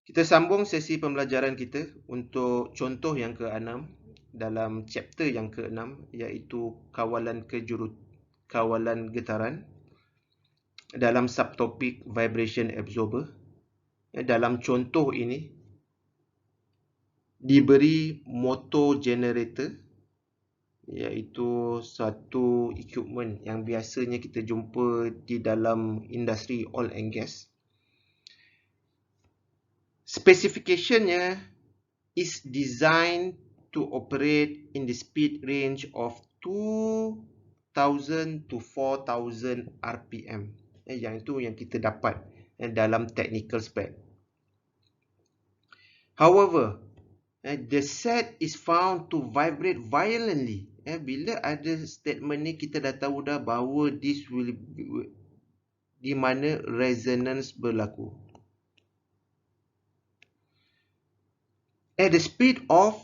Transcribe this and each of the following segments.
Kita sambung sesi pembelajaran kita untuk contoh yang ke-6 dalam chapter yang ke-6 iaitu kawalan getaran dalam subtopik vibration absorber. Dalam contoh ini diberi motor generator iaitu satu equipment yang biasanya kita jumpa di dalam industri oil and gas. Specificationnya is designed to operate in the speed range of 2000 to 4000 RPM. Yang itu yang kita dapat dalam technical spec. However, the set is found to vibrate violently. Bila ada statement ni kita dah tahu dah bahawa this will be, di mana resonance berlaku. At the speed of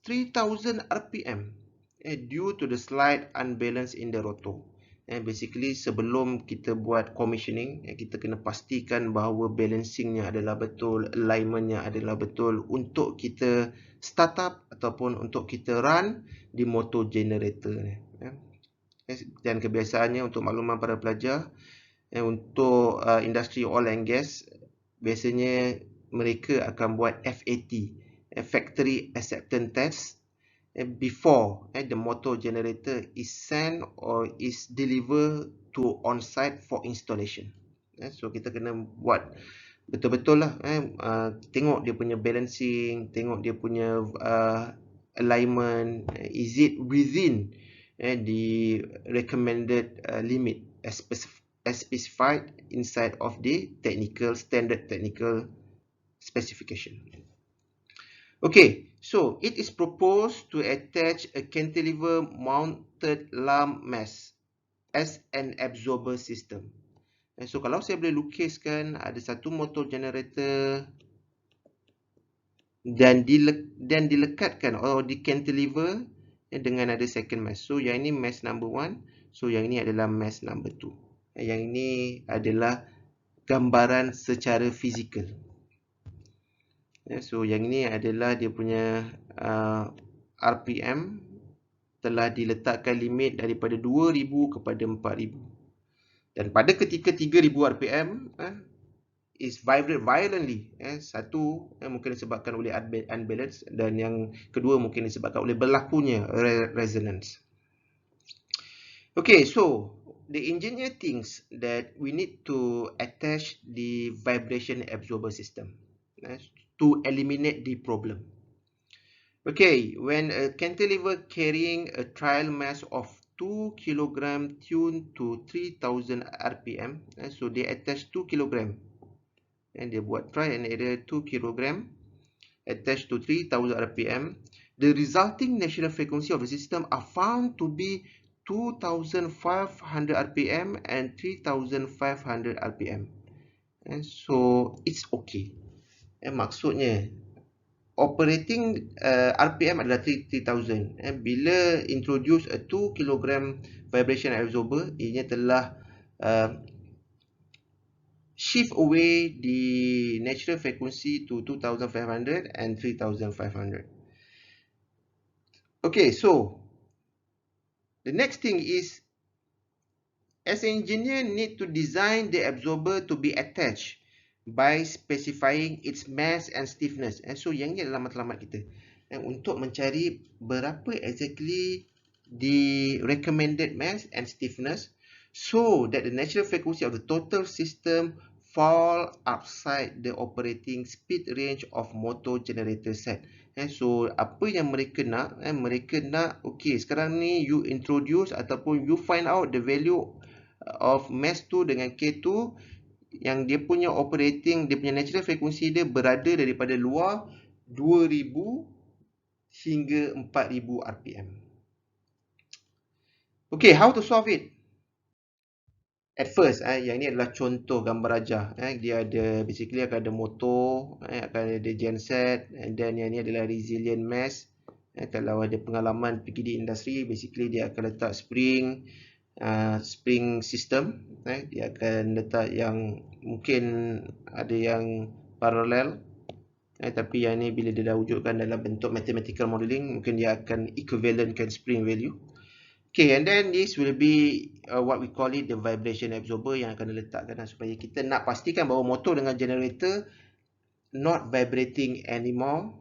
3000 RPM due to the slight unbalance in the rotor. Basically sebelum kita buat commissioning, kita kena pastikan bahawa balancingnya adalah betul, alignmentnya adalah betul untuk kita start up ataupun untuk kita run di motor generator. Dan kebiasaannya untuk makluman para pelajar, untuk industri oil and gas, biasanya mereka akan buat FAT, Factory Acceptance Test, before the motor generator is sent or is delivered to on-site for installation. So kita kena buat betul-betul lah, tengok dia punya balancing, tengok dia punya alignment, is it within the recommended limit as specified inside of the standard technical specification. Okay, so it is proposed to attach a cantilever mounted lump mass as an absorber system. So kalau saya boleh lukiskan ada satu motor generator dan dilekatkan atau di cantilever dengan ada second mass. So yang ini mass number 1, so yang ini adalah mass number 2. Yang ini adalah gambaran secara fizikal. So yang ini adalah dia punya RPM telah diletakkan limit daripada 2000 kepada 4000. Dan pada ketika 3000 RPM is vibrate violently. Satu mungkin disebabkan oleh unbalance dan yang kedua mungkin disebabkan oleh berlakunya resonance. Okay, so the engineer thinks that we need to attach the vibration absorber system to eliminate the problem. Okay, when a cantilever carrying a trial mass of 2 kg tuned to 3000 RPM, so they attach 2 kg and they buat trial and error 2 kg attached to 3000 RPM, the resulting natural frequency of the system are found to be 2500 RPM and 3500 RPM. And so it's okay. Maksudnya operating RPM adalah 3000. Bila introduce a 2 kg vibration absorber, ianya telah shift away the natural frequency to 2500 and 3500. Okay, so the next thing is, as an engineer need to design the absorber to be attached by specifying its mass and stiffness. So yang ni adalah matlamat kita untuk mencari berapa exactly the recommended mass and stiffness so that the natural frequency of the total system fall outside the operating speed range of motor generator set. So apa yang mereka nak, okay, sekarang ni you introduce ataupun you find out the value of mass 2 dengan K2 yang dia punya operating, dia punya natural frequency dia berada daripada luar 2000 hingga 4000 RPM. Okay, how to solve it? At first, yang ini adalah contoh gambar rajah. Dia ada, basically akan ada motor, akan ada genset, and then yang ini adalah resilient mass. Kalau ada pengalaman pergi di industri, basically dia akan letak spring system. Dia akan letak yang mungkin ada yang parallel Tapi yang ni bila dia dah wujudkan dalam bentuk mathematical modeling, mungkin dia akan equivalentkan spring value. Okay, and then this will be what we call it the vibration absorber yang akan diletakkan supaya kita nak pastikan bahawa motor dengan generator not vibrating anymore.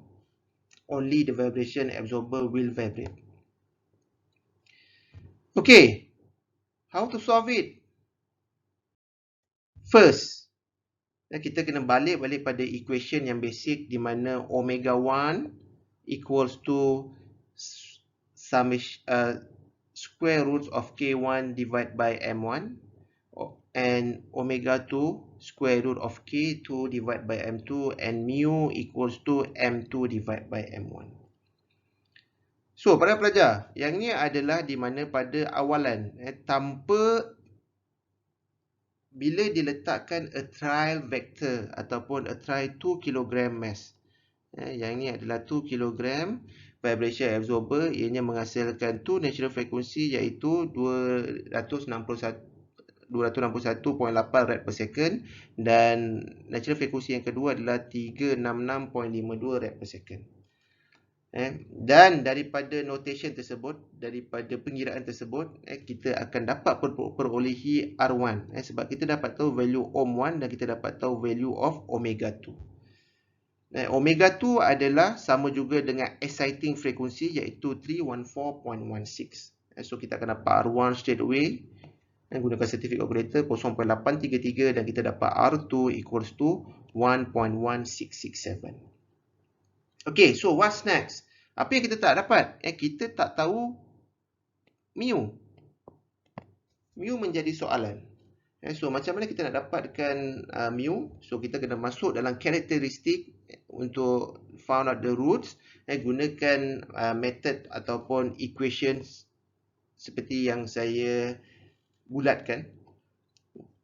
Only the vibration absorber will vibrate. Okay, how to solve it? First, kita kena balik pada equation yang basic di mana omega 1 equals to square root of K1 divided by M1 and omega 2 square root of K2 divided by M2 and mu equals to M2 divided by M1. So, para pelajar, yang ni adalah di mana pada awalan tanpa bila diletakkan a trial vector ataupun a trial 2 kg mass. Yang ini adalah 2 kg vibration absorber, ianya menghasilkan 2 natural frequency iaitu 261.8 rad per second dan natural frequency yang kedua adalah 366.52 rad per second. Dan daripada notation tersebut, daripada pengiraan tersebut, kita akan dapat perolehi R1 sebab kita dapat tahu value ohm 1 dan kita dapat tahu value of omega 2. Omega 2 adalah sama juga dengan exciting frequency iaitu 314.16. So kita akan dapat R1 straight away gunakan scientific calculator 0.833 dan kita dapat R2 equals to 1.1667. Okay, so what's next? Apa yang kita tak dapat? Kita tak tahu mu. Mu menjadi soalan. So, macam mana kita nak dapatkan mu? So, kita kena masuk dalam karakteristik untuk found out the roots. Gunakan method ataupun equations seperti yang saya bulatkan.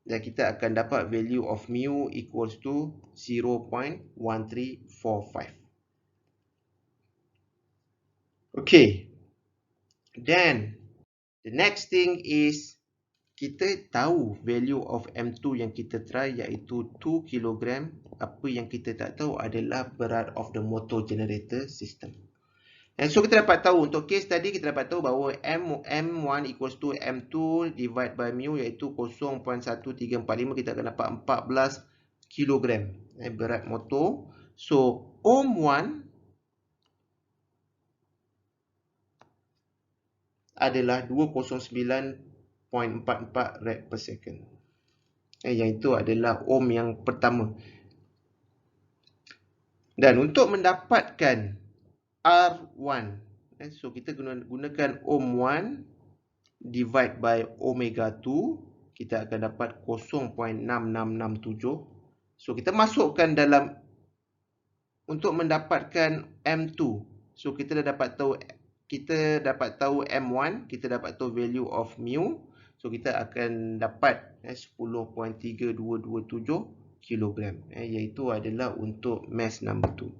Dan kita akan dapat value of mu equals to 0.1345. Okay, then the next thing is kita tahu value of M2 yang kita try iaitu 2 kg. Apa yang kita tak tahu adalah berat of the motor generator system. So kita dapat tahu untuk case tadi kita dapat tahu bahawa M1 equals to M2 divided by mu iaitu 0.1345. Kita akan dapat 14 kg berat motor. So ohm 1 adalah 209.44 rad per second. Yang itu adalah ohm yang pertama. Dan untuk mendapatkan R1, so kita gunakan ohm 1 divide by omega 2, kita akan dapat 0.6667. So kita masukkan dalam untuk mendapatkan M2. So kita dah dapat tahu M1, kita dapat tahu value of mu. So kita akan dapat 10.3227 kg, iaitu adalah untuk mass number 2.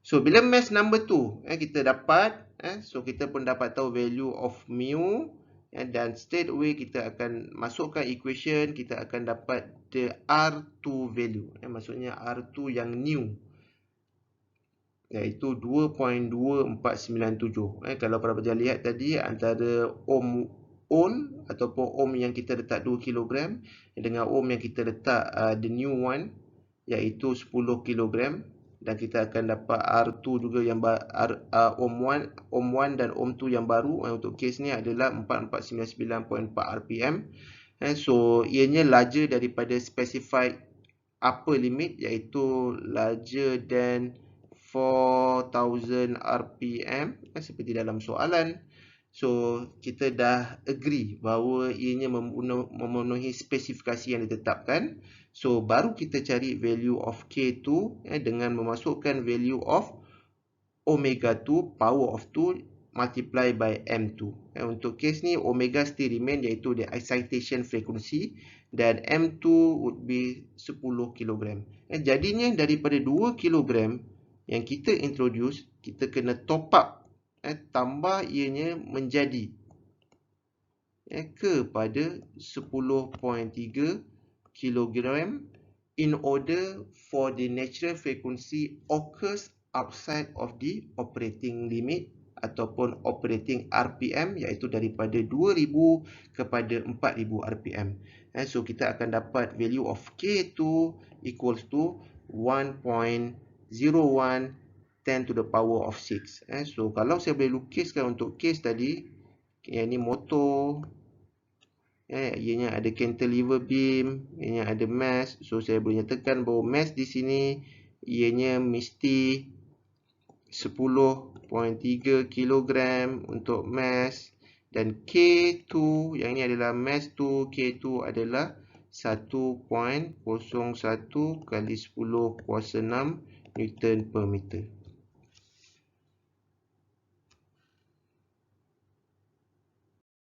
So bila mass number 2 kita dapat, so kita pun dapat tahu value of mu, dan straight away kita akan masukkan equation, kita akan dapat the R2 value, maksudnya R2 yang new, iaitu 2.2497. Kalau para pelajar lihat tadi antara ohm on ataupun ohm yang kita letak 2 kg dengan ohm yang kita letak the new one iaitu 10 kg, dan kita akan dapat R2 juga yang ohm 1 dan ohm 2 yang baru. Untuk case ni adalah 4499.4 rpm. So ianya larger daripada specified upper limit iaitu larger than 4000 rpm seperti dalam soalan. So kita dah agree bahawa ianya memenuhi spesifikasi yang ditetapkan. So baru kita cari value of K2 dengan memasukkan value of omega 2 power of 2 multiply by M2. Untuk case ni omega still remain iaitu the excitation frequency dan M2 would be 10 kg. Jadinya daripada 2 kg yang kita introduce, kita kena top up, tambah ianya menjadi kepada 10.3 kg in order for the natural frequency occurs outside of the operating limit ataupun operating RPM, iaitu daripada 2000 kepada 4000 RPM. So kita akan dapat value of K2 equals to 1.01 10 to the power of 6. So kalau saya boleh lukiskan untuk case tadi, yang ni motor, ianya ada cantilever beam, ianya ada mass. So saya boleh nyatakan bahawa mass di sini ianya mesti 10.3 kg untuk mass, dan K2 yang ini adalah mass 2, K2 adalah 1.01 kali 10 kuasa 6 Newton per meter.